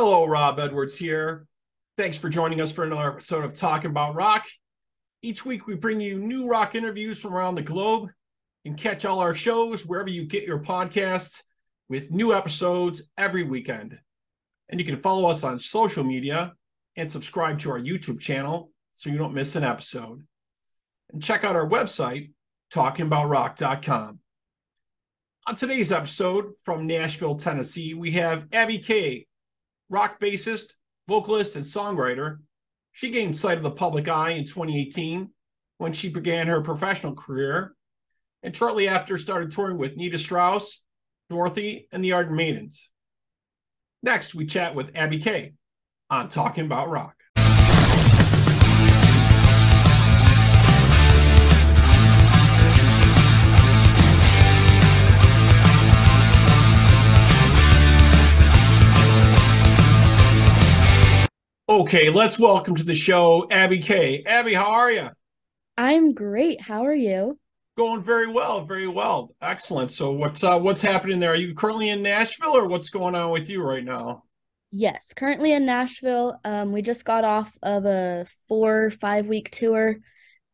Hello, Rob Edwards here. Thanks for joining us for another episode of Talking About Rock. Each week we bring you new rock interviews from around the globe. You can catch all our shows wherever you get your podcasts with new episodes every weekend. And you can follow us on social media and subscribe to our YouTube channel so you don't miss an episode. And check out our website, talkingaboutrock.com. On today's episode from Nashville, Tennessee, we have Abby Kay, rock bassist, vocalist, and songwriter. She gained sight of the public eye in 2018 when she began her professional career, and shortly after started touring with Nita Strauss, Dorothy, and the Iron Maidens. Next, we chat with Abby Kay on Talking About Rock. Okay, let's welcome to the show Abby Kay. Abby, how are you? I'm great. How are you? Going very well, very well. Excellent. So what's happening there? Are you currently in Nashville, or what's going on with you right now? Yes, currently in Nashville. We just got off of a 4 or 5 week tour.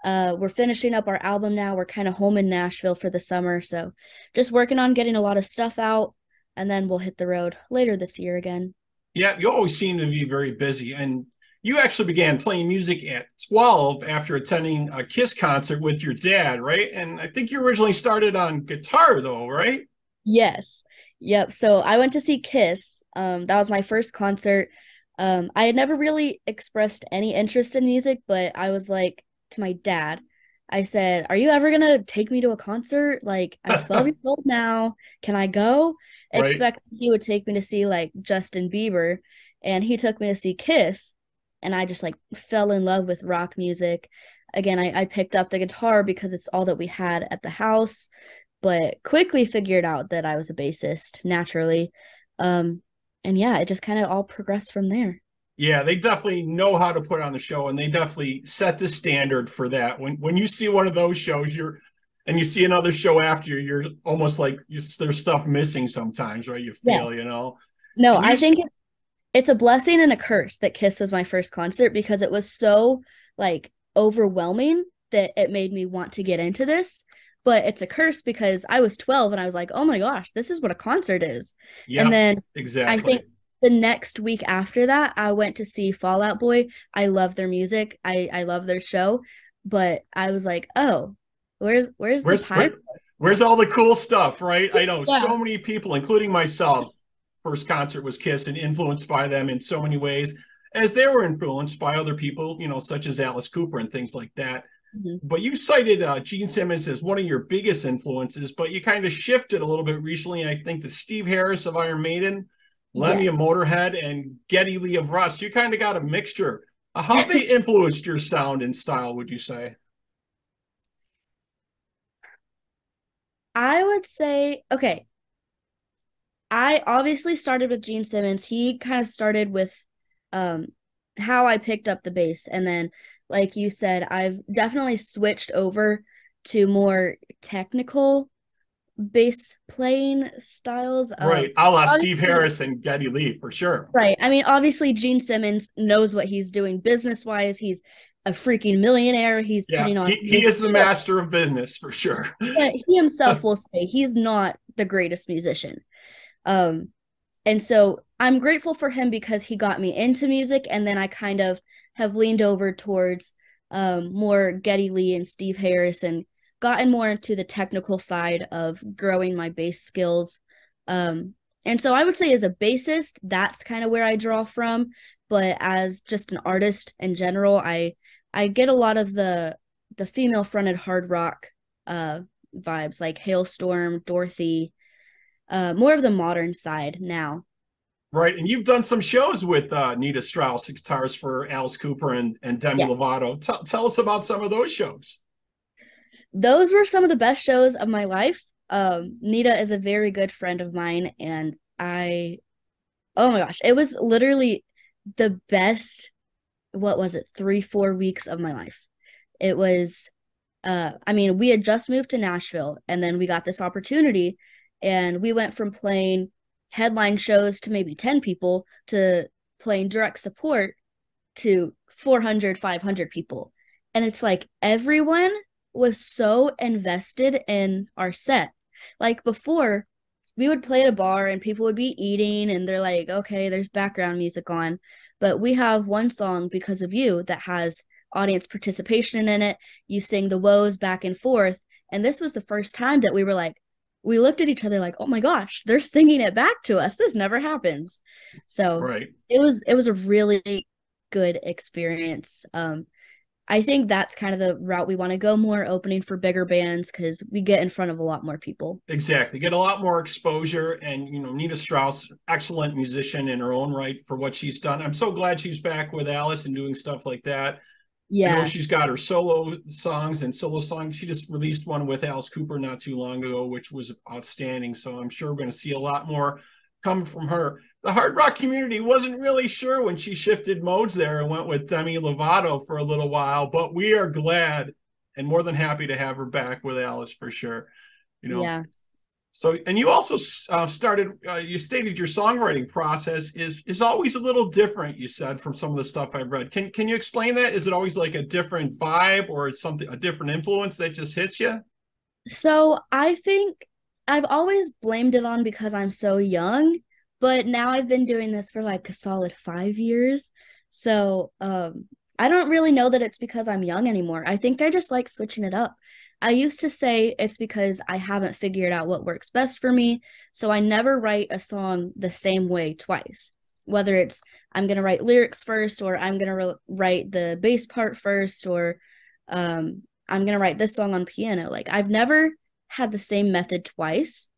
We're finishing up our album now. We're kind of home in Nashville for the summer, so just working on getting a lot of stuff out, and then we'll hit the road later this year again. Yeah, you always seem to be very busy. And you actually began playing music at 12 after attending a Kiss concert with your dad, right? And I think you originally started on guitar, though, right? Yes. Yep. So I went to see Kiss. That was my first concert. I had never really expressed any interest in music, but I was like to my dad, I said, "Are you ever gonna take me to a concert? Like, I'm 12 years old now. Can I go?" Right. Expect he would take me to see like Justin Bieber, and he took me to see Kiss, and I just like fell in love with rock music. Again, I picked up the guitar because it's all that we had at the house, but quickly figured out that I was a bassist naturally. Um, and yeah, it just kind of all progressed from there. Yeah, they definitely know how to put on the show, and they definitely set the standard for that. When you see one of those shows, and you see another show after, you're almost like there's stuff missing sometimes, right? You feel, Yes. you know. No, And you, I think it's a blessing and a curse that Kiss was my first concert because it was so like overwhelming that it made me want to get into this. But it's a curse because I was 12 and I was like, oh my gosh, this is what a concert is. And yeah, then I think exactly. the next week after that, I went to see Fall Out Boy. I love their music. I love their show. But I was like, oh, where's the Where's pie? where's all the cool stuff, right? I know Yeah. so many people, including myself. First concert was Kiss, and influenced by them in so many ways, as they were influenced by other people, such as Alice Cooper and things like that. Mhm. But you cited Gene Simmons as one of your biggest influences, but you kind of shifted a little bit recently, I think, to Steve Harris of Iron Maiden, Lemmy of Yes. Motorhead, and Geddy Lee of Rush. You kind of got a mixture. How they influenced your sound and style, would you say? I would say, okay, I obviously started with Gene Simmons. He kind of started with um how I picked up the bass. And then, like you said, I've definitely switched over to more technical bass playing styles. Right, a la Steve Obviously, Harris and Geddy Lee, for sure. right. I mean, obviously, Gene Simmons knows what he's doing business wise. He's a freaking millionaire. He's Yeah, putting on he is amazing the shows. master of business, for sure. But he himself will say he's not the greatest musician. Um, And so I'm grateful for him because he got me into music. And then I kind of have leaned over towards more Geddy Lee and Steve Harris and gotten more into the technical side of growing my bass skills. Um, and so I would say as a bassist, that's kind of where I draw from. But as just an artist in general, I get a lot of the female fronted hard rock uh vibes like Hailstorm, Dorothy, more of the modern side now. Right, and you've done some shows with Nita Strauss, guitars for Alice Cooper and Demi Yeah. Lovato. Tell us about some of those shows. Those were some of the best shows of my life. Nita is a very good friend of mine, and oh my gosh, it was literally the best, what was it, 3, 4 weeks of my life. It was, I mean, we had just moved to Nashville, and then we got this opportunity, and we went from playing headline shows to maybe 10 people to playing direct support to 400, 500 people. And it's like everyone was so invested in our set. Like before, we would play at a bar and people would be eating and they're like, okay, there's background music on. But we have one song, Because of You, that has audience participation in it. You sing the woes back and forth. And this was the first time that we were like, we looked at each other like, oh my gosh, they're singing it back to us. This never happens. So Right. it was a really good experience. I think that's kind of the route we want to go, more opening for bigger bands because we get in front of a lot more people. Exactly. Get a lot more exposure. And, Nita Strauss, excellent musician in her own right for what she's done. I'm so glad she's back with Alice and doing stuff like that. I know Yeah. she's got her solo songs and solo songs. She just released one with Alice Cooper not too long ago, which was outstanding. So I'm sure we're going to see a lot more come from her. The hard rock community wasn't really sure when she shifted modes there and went with Demi Lovato for a little while, but we are glad and more than happy to have her back with Alice for sure. Yeah. So, and you also started, you stated your songwriting process is always a little different, you said, from some of the stuff I've read. Can you explain that? Is it always like a different vibe or something, a different influence that just hits you? So I think I've always blamed it on because I'm so young, but now I've been doing this for like a solid 5 years. So I don't really know that it's because I'm young anymore. I think I just like switching it up. I used to say it's because I haven't figured out what works best for me. So I never write a song the same way twice. Whether it's I'm going to write lyrics first, or I'm going to write the bass part first, or I'm going to write this song on piano. Like I've never had the same method twice.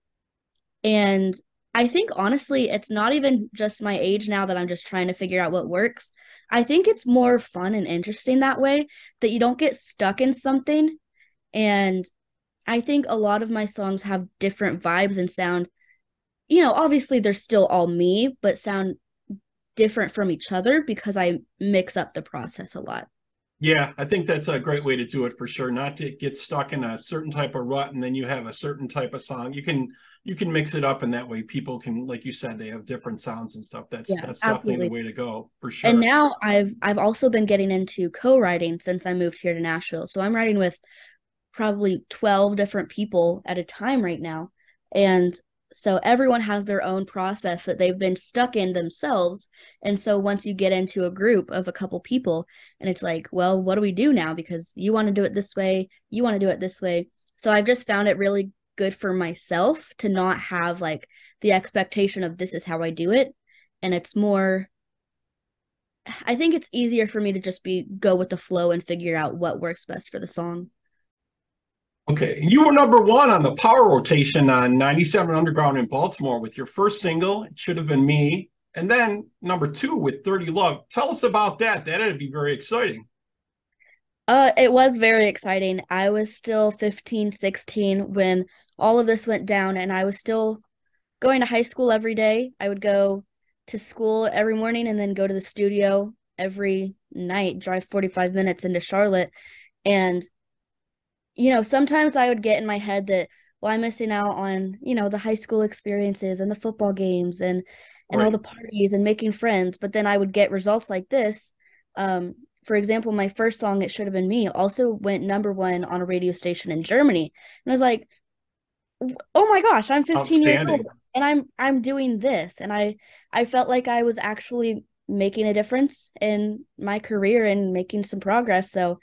And I think honestly, it's not even just my age now that I'm just trying to figure out what works. I think it's more fun and interesting that way, that you don't get stuck in something. And I think a lot of my songs have different vibes and sound, obviously they're still all me, but sound different from each other because I mix up the process a lot. Yeah, I think that's a great way to do it for sure. Not to get stuck in a certain type of rut and then you have a certain type of song. You can mix it up and that way people can, like you said, they have different sounds and stuff. That's Yeah, that's definitely the absolutely. way to go for And sure. now I've also been getting into co-writing since I moved here to Nashville. So I'm writing with probably 12 different people at a time right now. And so everyone has their own process that they've been stuck in themselves. And so once you get into a group of a couple people and it's like, well, what do we do now? Because you want to do it this way, you want to do it this way. So I've just found it really good for myself to not have like the expectation of this is how I do it. And it's more, I think it's easier for me to just go with the flow and figure out what works best for the song. Okay. You were number one on the power rotation on 97 Underground in Baltimore with your first single, It Should Have Been Me. And then number two with 30 Love. Tell us about that. That'd be very exciting. It was very exciting. I was still 15, 16 when all of this went down, and I was still going to high school every day. I would go to school every morning and then go to the studio every night, drive 45 minutes into Charlotte. And, sometimes I would get in my head that, well, I'm missing out on, the high school experiences and the football games and all Right. the parties and making friends. But then I would get results like this. For example, my first song, It Should Have Been Me, also went number one on a radio station in Germany. And I was like, oh my gosh, I'm 15 years old Outstanding. and I'm doing this. And I felt like I was actually making a difference in my career and making some progress. So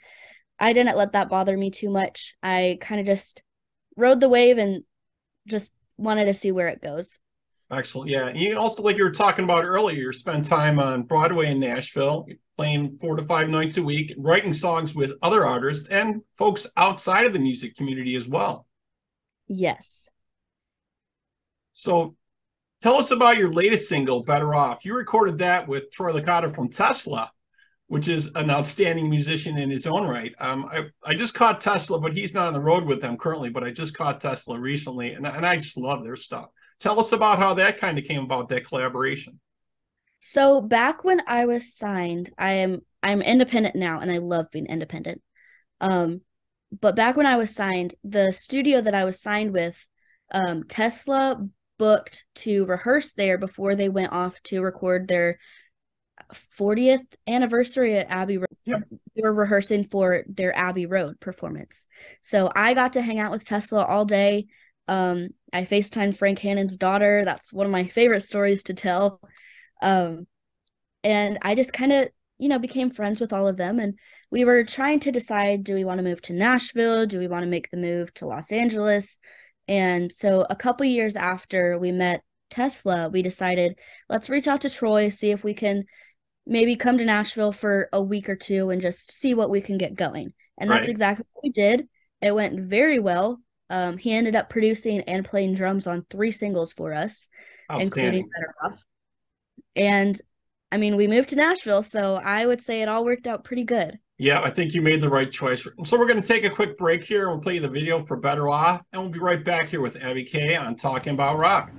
I didn't let that bother me too much. I kind of just rode the wave and just wanted to see where it goes. Excellent. Yeah. And you also, like you were talking about earlier, you spend time on Broadway in Nashville, playing 4 to 5 nights a week, writing songs with other artists and folks outside of the music community as well. Yes. So tell us about your latest single, Better Off. You recorded that with Troy Licata from Tesla, which is an outstanding musician in his own right. I just caught Tesla, but he's not on the road with them currently, but I just caught Tesla recently, and I just love their stuff. Tell us about how that kind of came about, that collaboration. So back when I was signed, I'm independent now and I love being independent. Um, but back when I was signed, the studio that I was signed with, Tesla booked to rehearse there before they went off to record their 40th anniversary at Abbey Road. Yep. We were rehearsing for their Abbey Road performance. So I got to hang out with Tesla all day. I FaceTimed Frank Hannon's daughter. That's one of my favorite stories to tell. And I just kind of, became friends with all of them. And we were trying to decide, do we want to move to Nashville? Do we want to make the move to Los Angeles? And so a couple years after we met Tesla, we decided, let's reach out to Troy, see if we can maybe come to Nashville for a week or two and just see what we can get going. And that's exactly what we did. It went very well. He ended up producing and playing drums on 3 singles for us, including Better Off. And I mean, we moved to Nashville, so I would say it all worked out pretty good. Yeah, I think you made the right choice. So we're going to take a quick break here and we'll play the video for Better Off, and we'll be right back here with Abby K on Talking About Rock.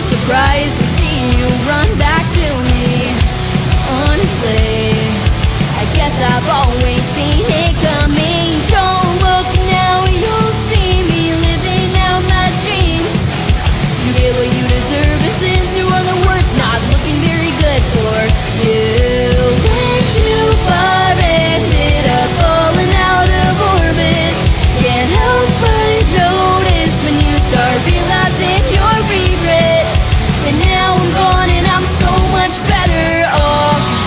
Surprised to see you run back to me. Honestly, I guess I've always seen it coming. Don't look now, you'll see me living out my dreams. You get what you deserve, and since you are the worst, not looking very good for you. Went too far, ended up falling out of orbit. Can't help but notice when you start realizing your regret. And now I'm gone and I'm so much better off.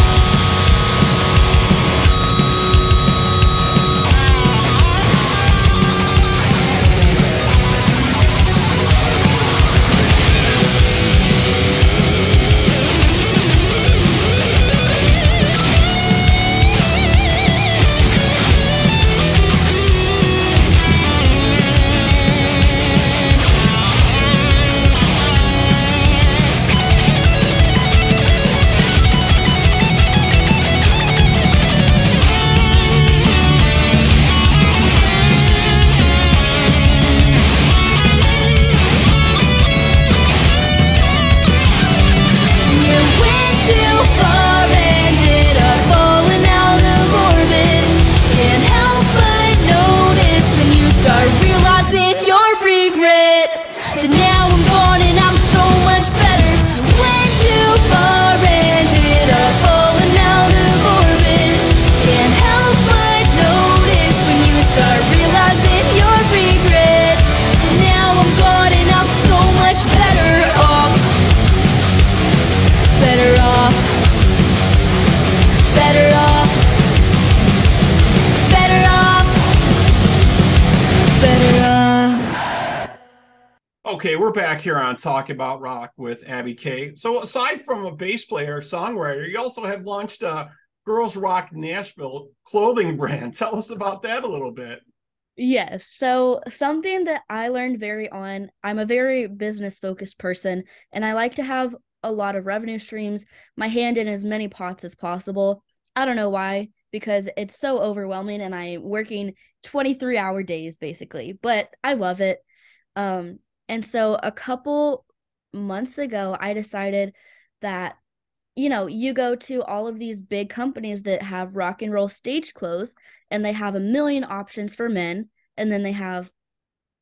Okay, we're back here on Talk About Rock with Abby K. So aside from a bass player, songwriter, you also have launched a Girls Rock Nashville clothing brand. Tell us about that a little bit. Yes. So something that I learned I'm a very business-focused person, and I like to have a lot of revenue streams, my hand in as many pots as possible. I don't know why, because it's so overwhelming and I'm working 23-hour days basically, but I love it. And so a couple months ago, I decided that, you go to all of these big companies that have rock and roll stage clothes, and they have a million options for men, and then they have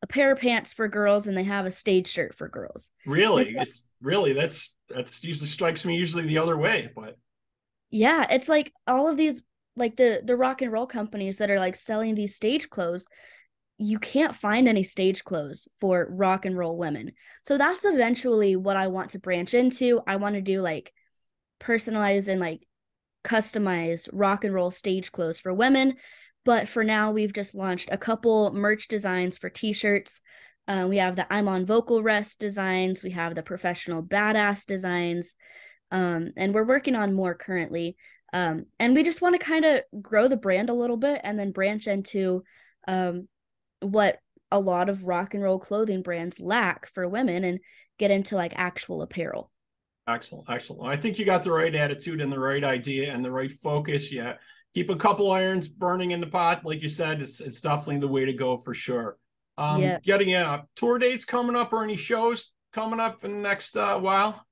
a pair of pants for girls and they have a stage shirt for girls. Really? It's really, that's usually strikes me usually the other way, but yeah, it's like all of these, like the rock and roll companies that are like selling these stage clothes, you can't find any stage clothes for rock and roll women. So that's eventually what I want to branch into. I want to do like personalized and like customized rock and roll stage clothes for women. But for now, we've just launched a couple merch designs for t-shirts. We have the I'm on vocal rest designs. We have the professional badass designs. And we're working on more currently. And we just want to kind of grow the brand a little bit and then branch into what a lot of rock and roll clothing brands lack for women and get into like actual apparel. excellent, excellent. Well, I think you got the right attitude and the right idea and the right focus. Yeah, keep a couple irons burning in the pot, like you said. It's definitely the way to go for sure. Yeah. Getting tour dates coming up or any shows coming up in the next while?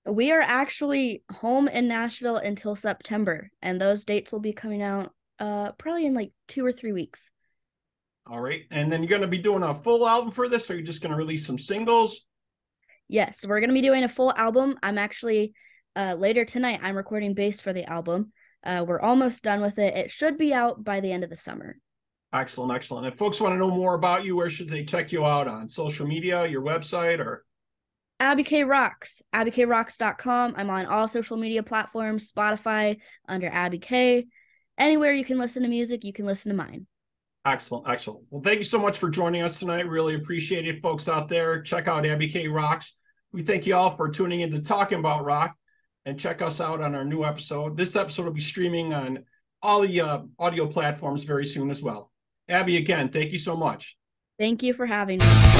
We are actually home in Nashville until September, and those dates will be coming out probably in like 2 or 3 weeks. All right. And then you're going to be doing a full album for this, or you're just going to release some singles? Yes, we're going to be doing a full album. I'm actually, later tonight, I'm recording bass for the album. We're almost done with it. It should be out by the end of the summer. Excellent, excellent. If folks want to know more about you, where should they check you out on? Social media, your website, or? Abby K Rocks, abbykrocks.com. I'm on all social media platforms, Spotify under Abby K. Anywhere you can listen to music, you can listen to mine. Excellent, excellent. Well, thank you so much for joining us tonight. Really appreciate it, folks out there. Check out Abby K Rocks. We thank you all for tuning in to Talking About Rock, and check us out on our new episode. This episode will be streaming on all the audio platforms very soon as well. Abby, again, thank you so much. Thank you for having me.